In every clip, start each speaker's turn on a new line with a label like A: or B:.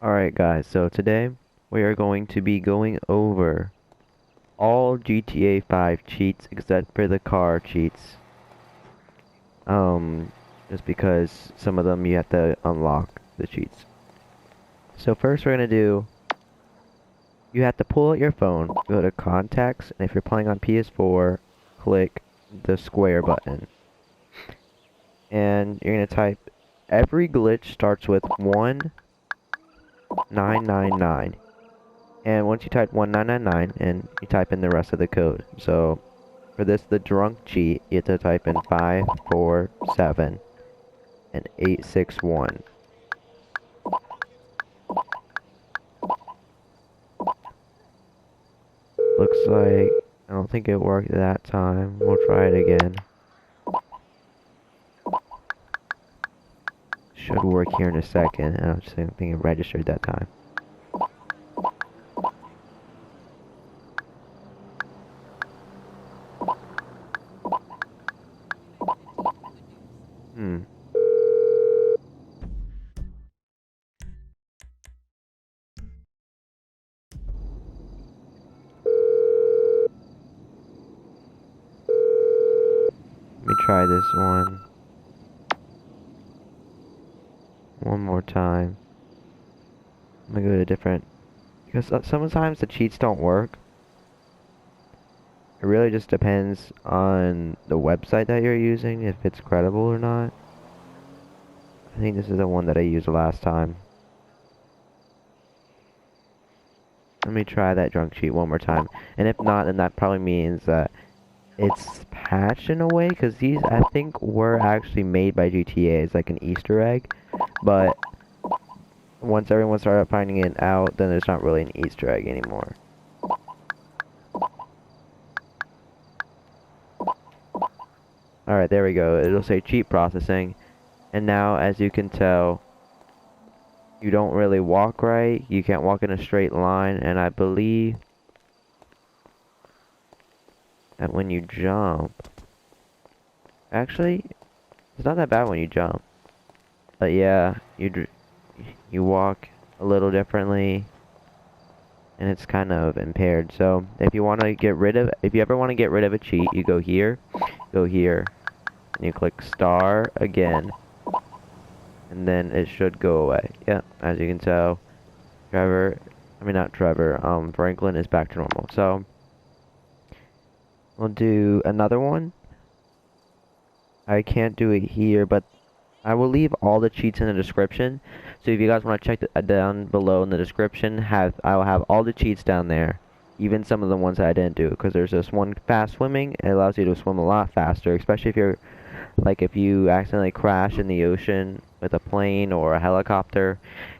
A: Alright guys, so today we are going to be going over all GTA 5 cheats except for the car cheats. Just because some of them you have to unlock the cheats. So first we're gonna do, you have to pull out your phone, go to contacts, and if you're playing on PS4, click the square button. And you're gonna type, every glitch starts with 1999. And once you type 1999 and you type in the rest of the code. So for this, the drunk cheat, you have to type in 547 and 861. Looks like I don't think it worked that time. We'll try it again. Should work here in a second. I don't think it registered that time. Let me try this one more time. I'm gonna go to different, because sometimes the cheats don't work. It really just depends on the website that you're using, if it's credible or not. I think this is the one that I used last time. Let me try that drunk cheat one more time. And if not, then that probably means that it's patched in a way, because these, I think, were actually made by GTA. It's like an Easter egg. But once everyone started finding it out, then there's not really an Easter egg anymore. Alright, there we go. It'll say cheat processing. And now, as you can tell, you don't really walk right. You can't walk in a straight line. And I believe that when you jump... Actually, it's not that bad when you jump. But yeah, you walk a little differently. And it's kind of impaired. So, if you want to get rid of... If you ever want to get rid of a cheat, you go here. Go here. And you click star again. And then it should go away. Yeah, as you can tell, Franklin is back to normal. So, we'll do another one. I can't do it here, but I will leave all the cheats in the description. So if you guys want to check down below in the description, I will have all the cheats down there. Even some of the ones that I didn't do. Because there's this one, fast swimming. It allows you to swim a lot faster, especially if you're... Like if you accidentally crash in the ocean with a plane or a helicopter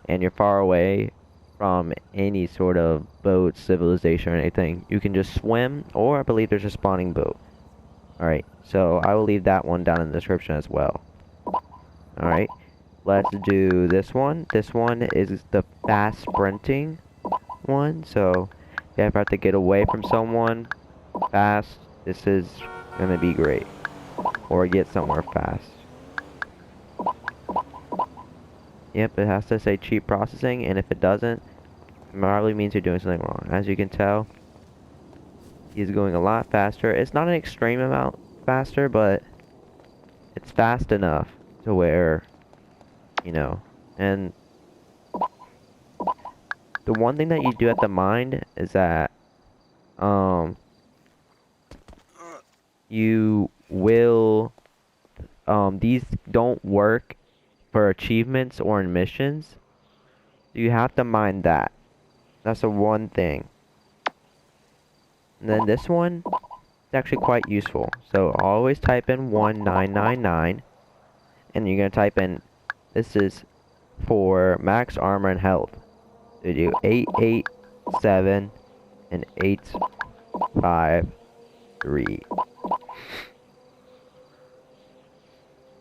A: and you're far away from any sort of boat, civilization or anything, you can just swim, or I believe there's a spawning boat. Alright, so I will leave that one down in the description as well. Alright, let's do this one. This one is the fast sprinting one, so if you ever have to get away from someone fast, this is gonna be great. Or get somewhere fast. Yep, it has to say cheat processing, and if it doesn't, it probably means you're doing something wrong. As you can tell, he's going a lot faster. It's not an extreme amount faster, but it's fast enough to where, you know, and the one thing that you do have to mind is that, you will, these don't work for achievements or in missions. You have to mind that. That's the one thing. And then this one is actually quite useful. So always type in 1999. And you're going to type in, this is for max armor and health. So you do 887 and 853.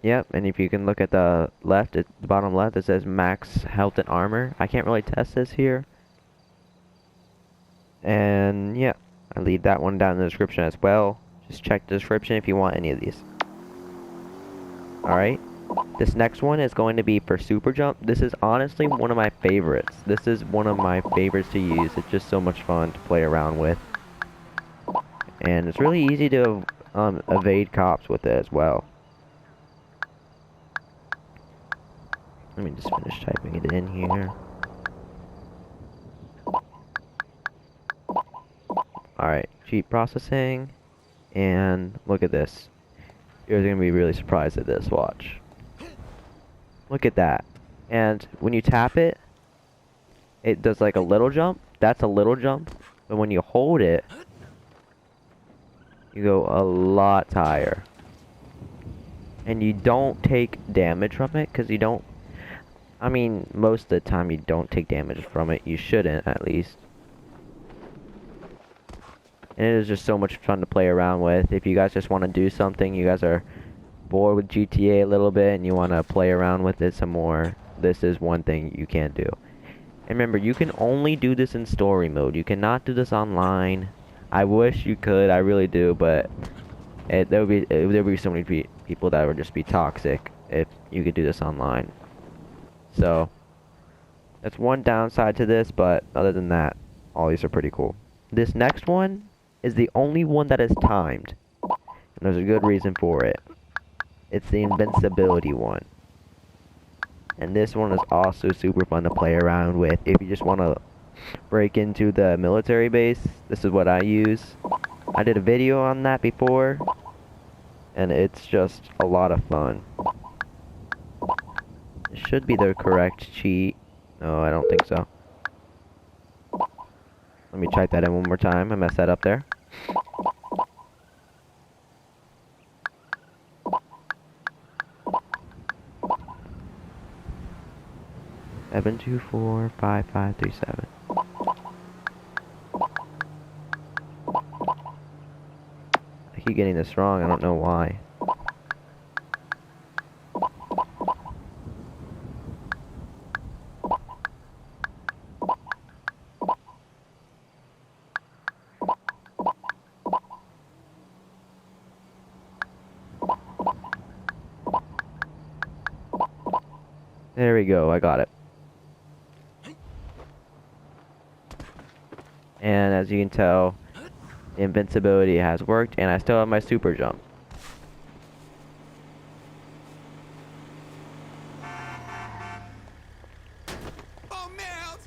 A: Yep, and if you can look at the left, at the bottom left, it says max health and armor. I can't really test this here. And yeah, I leave that one down in the description as well. Just check the description if you want any of these. Alright, This next one is going to be for super jump. This is honestly one of my favorites. This is one of my favorites to use. It's just so much fun to play around with. And it's really easy to evade cops with it as well. Let me just finish typing it in here. Alright, cheat processing. And look at this. You're going to be really surprised at this. Watch. Look at that. And when you tap it, it does like a little jump. That's a little jump. But when you hold it, you go a lot higher. And you don't take damage from it, because you don't... I mean, most of the time you don't take damage from it. You shouldn't, at least. And it is just so much fun to play around with. If you guys just want to do something, you guys are bored with GTA a little bit, and you want to play around with it some more, this is one thing you can do. And remember, you can only do this in story mode. You cannot do this online. I wish you could, I really do, but there would be so many people that would just be toxic if you could do this online. So, that's one downside to this, but other than that, all these are pretty cool. This next one is the only one that is timed. And there's a good reason for it. It's the Invincibility one. And this one is also super fun to play around with. If you just want to break into the military base, this is what I use. I did a video on that before, and it's just a lot of fun. It should be the correct cheat. No, I don't think so. Let me type that in one more time. I messed that up there. Seven 7245537. I keep getting this wrong. I don't know why. There we go, I got it. And as you can tell, the invincibility has worked, and I still have my super jump.
B: Oh, mount!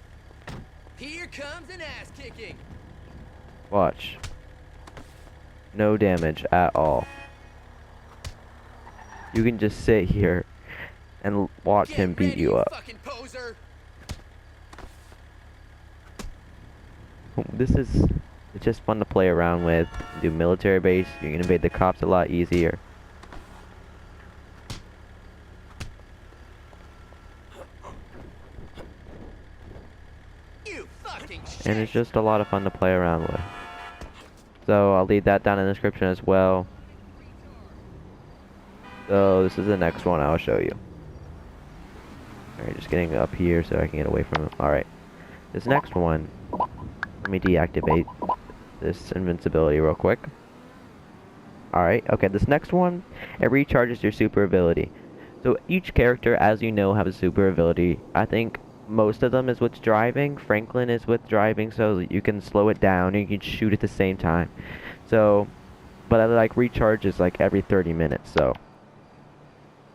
B: Here comes an ass kicking.
A: Watch. No damage at all. You can just sit here and watch him beat you up.
B: Fucking poser.
A: It's just fun to play around with. Do military base, you can invade the cops a lot easier.
B: You fucking shit.
A: And it's just a lot of fun to play around with. So I'll leave that down in the description as well. So this is the next one I'll show you. Alright, just getting up here so I can get away from him. Alright. This next one, let me deactivate this invincibility real quick. Alright, okay, this next one, it recharges your super ability. So each character, as you know, have a super ability. I think most of them is with driving. Franklin is with driving, so you can slow it down and you can shoot at the same time. So, but it like recharges like every 30 minutes, so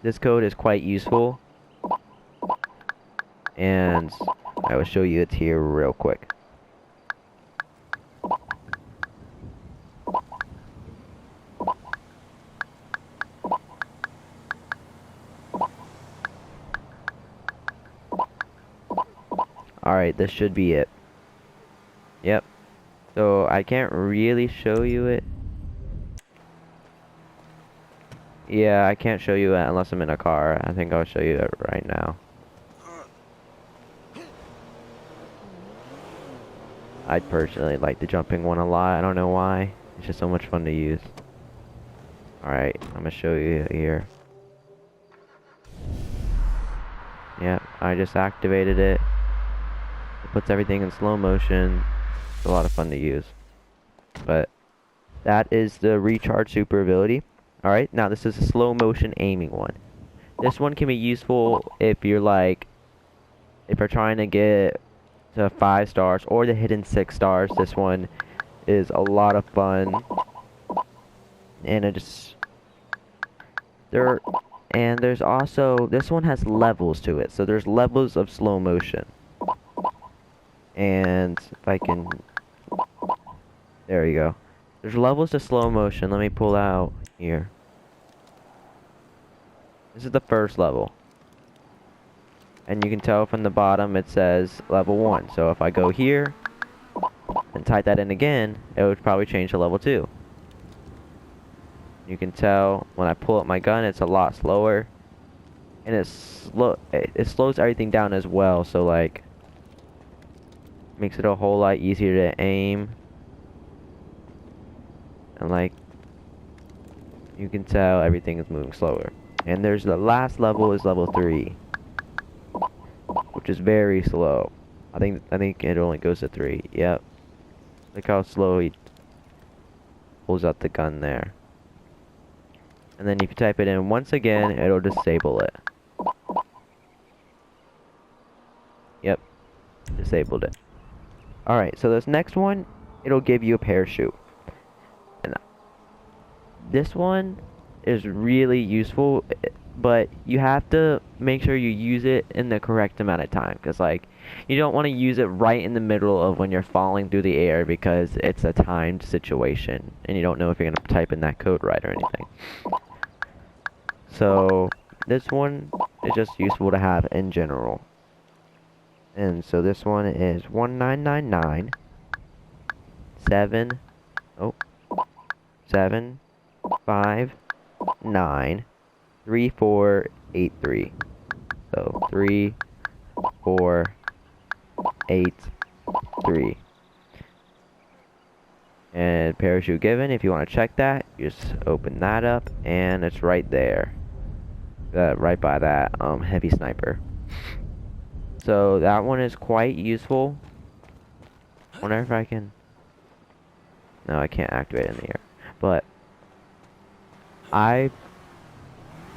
A: this code is quite useful. And I will show you it here real quick. Alright, this should be it. Yep. So I can't really show you it. Yeah, I can't show you it unless I'm in a car. I think I'll show you it right now. I personally like the jumping one a lot. I don't know why. It's just so much fun to use. Alright, I'm gonna show you here. Yep, I just activated it. It puts everything in slow motion. It's a lot of fun to use. But that is the recharge super ability. Alright, now this is a slow motion aiming one. This one can be useful if you're like, if you're trying to get to 5 stars or the hidden 6 stars. This one is a lot of fun, and it just there. And there's also, this one has levels to it, so there's levels of slow motion. And if I can, there you go. There's levels to slow motion. Let me pull out here. This is the first level. And you can tell from the bottom it says level 1. So if I go here and type that in again, it would probably change to level 2. You can tell when I pull up my gun, it's a lot slower. And it slows everything down as well, so like makes it a whole lot easier to aim. And like you can tell everything is moving slower. And there's the last level is level 3, which is very slow. I think it only goes to 3. Yep. Look how slow he pulls out the gun there. And then if you type it in once again, it'll disable it. Yep. Disabled it. Alright, so this next one, it'll give you a parachute. And this one is really useful, but you have to make sure you use it in the correct amount of time, because like you don't want to use it right in the middle of when you're falling through the air, because it's a timed situation and you don't know if you're going to type in that code right or anything. So this one is just useful to have in general. And so this one is 1999 7 5 9 3 4 8 3. So 3 4 8 3. And parachute given. If you want to check that, you just open that up and it's right there. Right by that heavy sniper. So that one is quite useful. Wonder if I can. No, I can't activate it in the air. But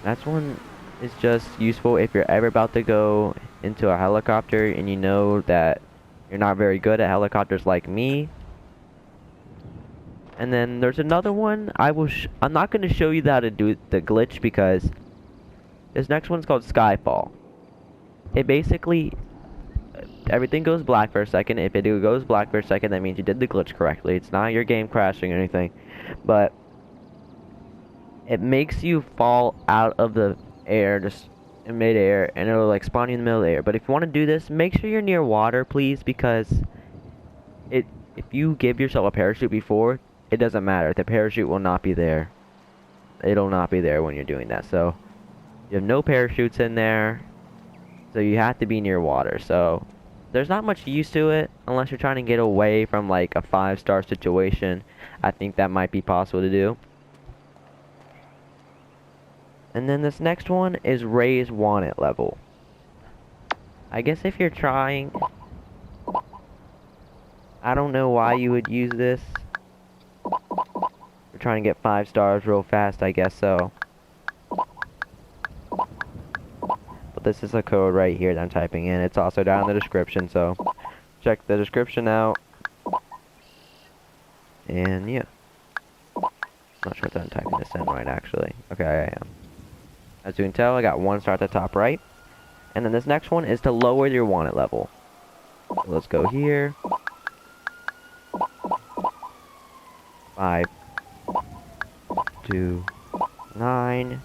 A: that's one is just useful if you're ever about to go into a helicopter and you know that you're not very good at helicopters like me. And then there's another one. I'm not going to show you how to do the glitch, because this next one's called Skyfall. It basically, everything goes black for a second. If it goes black for a second, that means you did the glitch correctly. It's not your game crashing or anything, but it makes you fall out of the air, just in midair, and it'll like spawn you in the middle of the air. But if you want to do this, make sure you're near water, please, because if you give yourself a parachute before, it doesn't matter. The parachute will not be there. It'll not be there when you're doing that. So you have no parachutes in there, so you have to be near water. So there's not much use to it unless you're trying to get away from like a 5-star situation. I think that might be possible to do. And then this next one is raise want it level. I guess if you're trying, I don't know why you would use this. You're trying to get 5 stars real fast, I guess so. But this is a code right here that I'm typing in. It's also down in the description, so check the description out. And yeah. Not sure if I'm typing this in right, actually. Okay, I am. As you can tell, I got 1 star at the top right. And then this next one is to lower your want it level. So let's go here. 5 2 9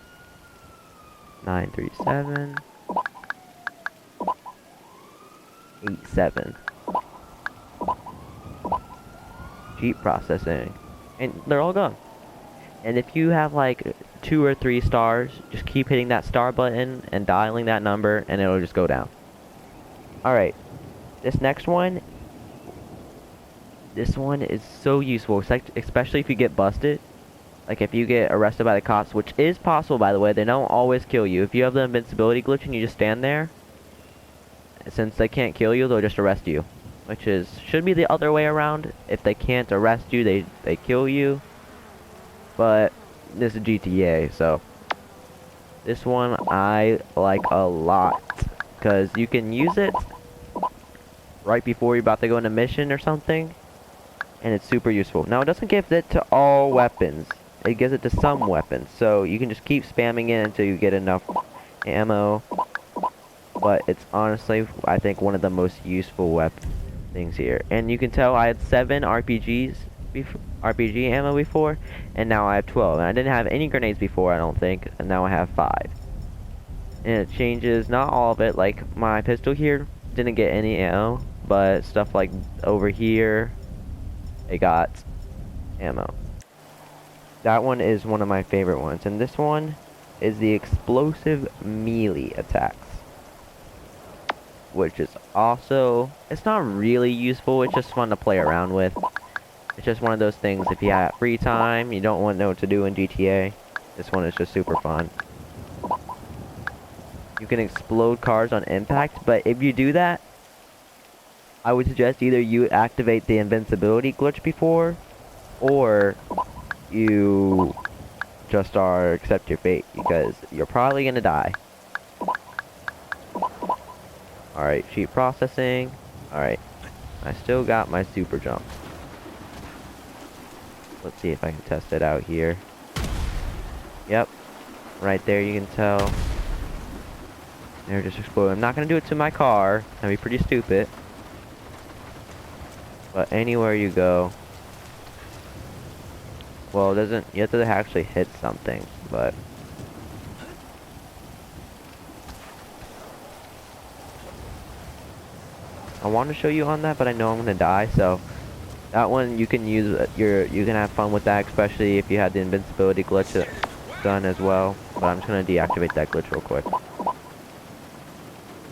A: 9 3 7 8 7. Cheat processing. And they're all gone. And if you have like 2 or 3 stars, just keep hitting that star button and dialing that number, and it'll just go down. Alright, this next one, this one is so useful, especially if you get busted. Like if you get arrested by the cops, which is possible, by the way. They don't always kill you. If you have the invincibility glitch and you just stand there, since they can't kill you, they'll just arrest you. Which should be the other way around. If they can't arrest you, they kill you. But this is GTA, so This one I like a lot because you can use it right before you're about to go on a mission or something, and it's super useful. Now, it doesn't give it to all weapons. It gives it to some weapons, so you can just keep spamming it until you get enough ammo. But it's honestly, I think, one of the most useful things here. And you can tell I had 7 RPG ammo before, and now I have 12. And I didn't have any grenades before, I don't think, and now I have 5. And it changes, not all of it, like my pistol here didn't get any ammo, but stuff like over here, it got ammo. That one is one of my favorite ones, and this one is the explosive melee attacks, which is also, it's not really useful, it's just fun to play around with. It's just one of those things, if you have free time, you don't want to know what to do in GTA, this one is just super fun. You can explode cars on impact, but if you do that, I would suggest either you activate the invincibility glitch before, or you just accept your fate, because you're probably gonna die. Alright, cheat processing. Alright, I still got my super jump. Let's see if I can test it out here. Yep, right there you can tell. They're just exploding. I'm not gonna do it to my car, that'd be pretty stupid. But anywhere you go, well, it doesn't, you have to actually hit something, but I want to show you on that, but I know I'm gonna die, so that one you can use, you can have fun with that, especially if you had the invincibility glitch done as well. But I'm just gonna deactivate that glitch real quick.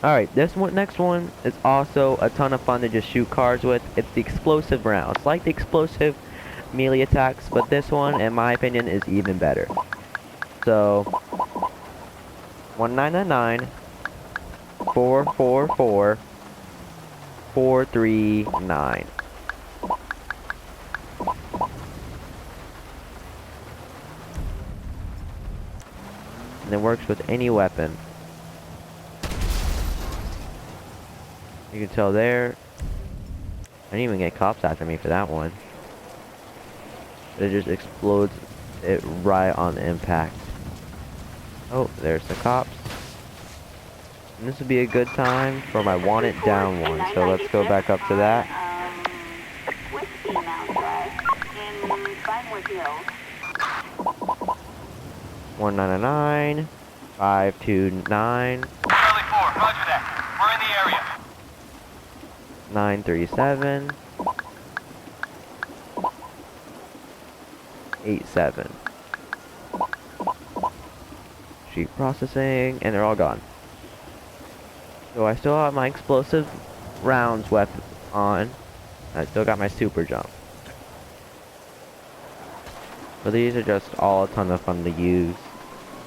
A: Alright, this one, next one is also a ton of fun to just shoot cars with. It's the explosive rounds, like the explosive melee attacks, but this one, in my opinion, is even better. So, 1999, 444, 439. And it works with any weapon. You can tell there, I didn't even get cops after me for that one. It just explodes it right on impact. Oh, there's the cops. And this would be a good time for my want it down one. So let's go back up to that. 199, 529.
C: Charlie 4, roger that. We're in the area.
A: 937. 87. Sheet processing, and they're all gone. So I still have my explosive rounds weapon on. I still got my super jump. But these are just all a ton of fun to use.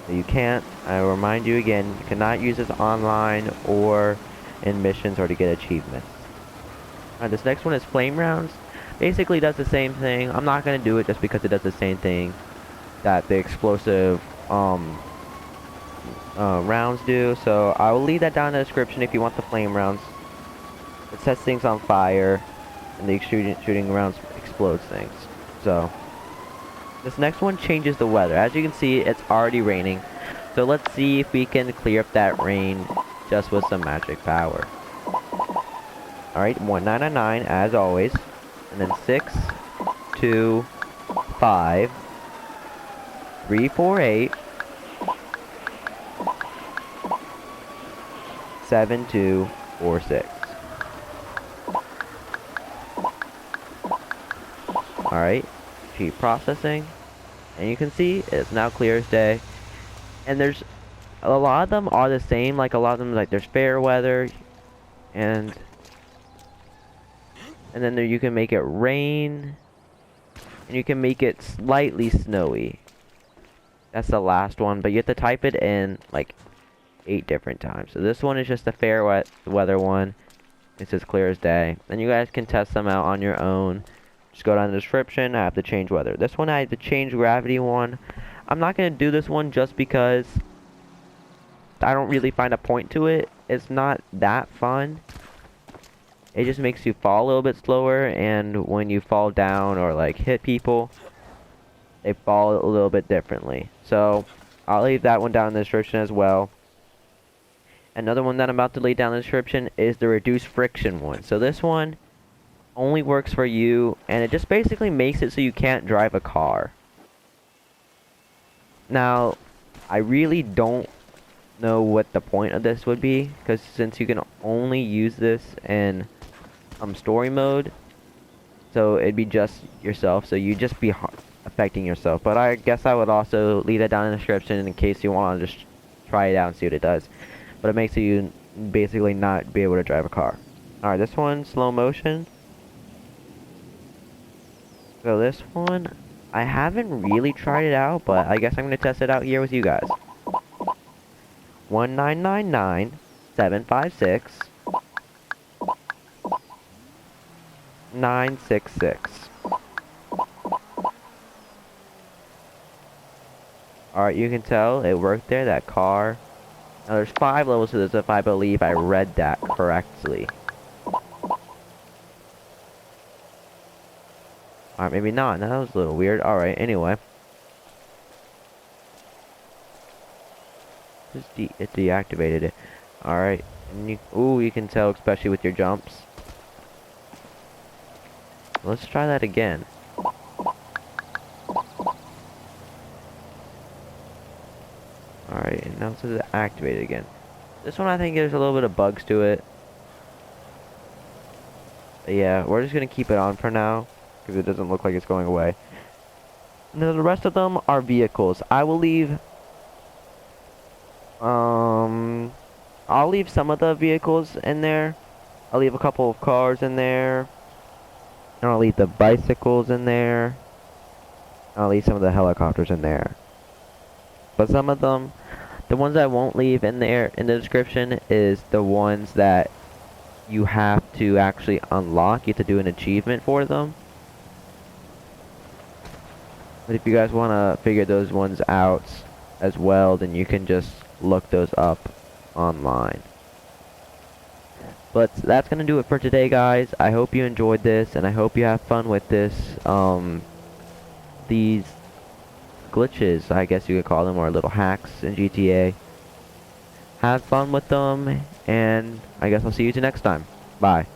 A: So you can't, I remind you again, you cannot use this online or in missions or to get achievements. This next one is flame rounds. Basically does the same thing. I'm not going to do it just because it does the same thing that the explosive rounds do. So I will leave that down in the description if you want the flame rounds. It sets things on fire, and the shooting rounds explodes things. So this next one changes the weather. As you can see, it's already raining. So let's see if we can clear up that rain just with some magic power. Alright, 1999 as always. And then 6, 2, 5, 3, 4, 8, 7, 2, 4, 6. Alright, cheat processing. And you can see it's now clear as day. And there's a lot of them are the same, like a lot of them, like there's fair weather, and then there you can make it rain, and you can make it slightly snowy. That's the last one, but you have to type it in like 8 different times. So this one is just a fair weather one. It's as clear as day. And you guys can test them out on your own. Just go down in the description. I have to change weather. This one I have to change gravity one. I'm not going to do this one just because I don't really find a point to it. It's not that fun. It just makes you fall a little bit slower, and when you fall down or like hit people, they fall a little bit differently. So I'll leave that one down in the description as well. Another one that I'm about to leave down in the description is the reduced friction one. So this one only works for you, and it just basically makes it so you can't drive a car. Now, I really don't know what the point of this would be, because since you can only use this in story mode, so it'd be just yourself, so you'd just be affecting yourself. But I guess I would also leave that down in the description in case you want to just try it out and see what it does. But it makes you basically not be able to drive a car. Alright, this one, slow motion. So this one, I haven't really tried it out, but I guess I'm going to test it out here with you guys. 1999 756 966. Alright, you can tell it worked there, that car. Now there's 5 levels to this if I believe I read that correctly. Alright, maybe not. That was a little weird. Alright, anyway. It deactivated it. Alright. Ooh, you can tell, especially with your jumps. Let's try that again. Alright, and now it's activated again. This one I think there's a little bit of bugs to it. But yeah, we're just gonna keep it on for now, because it doesn't look like it's going away. And then the rest of them are vehicles. I will leave I'll leave some of the vehicles in there. I'll leave a couple of cars in there. And I'll leave the bicycles in there. I'll leave some of the helicopters in there. But some of them, the ones I won't leave in there in the description is the ones that you have to actually unlock. You have to do an achievement for them. But if you guys want to figure those ones out as well, then you can just look those up online. But that's going to do it for today, guys. I hope you enjoyed this, and I hope you have fun with this, these glitches, I guess you could call them, or little hacks in GTA. Have fun with them, and I guess I'll see you next time. Bye.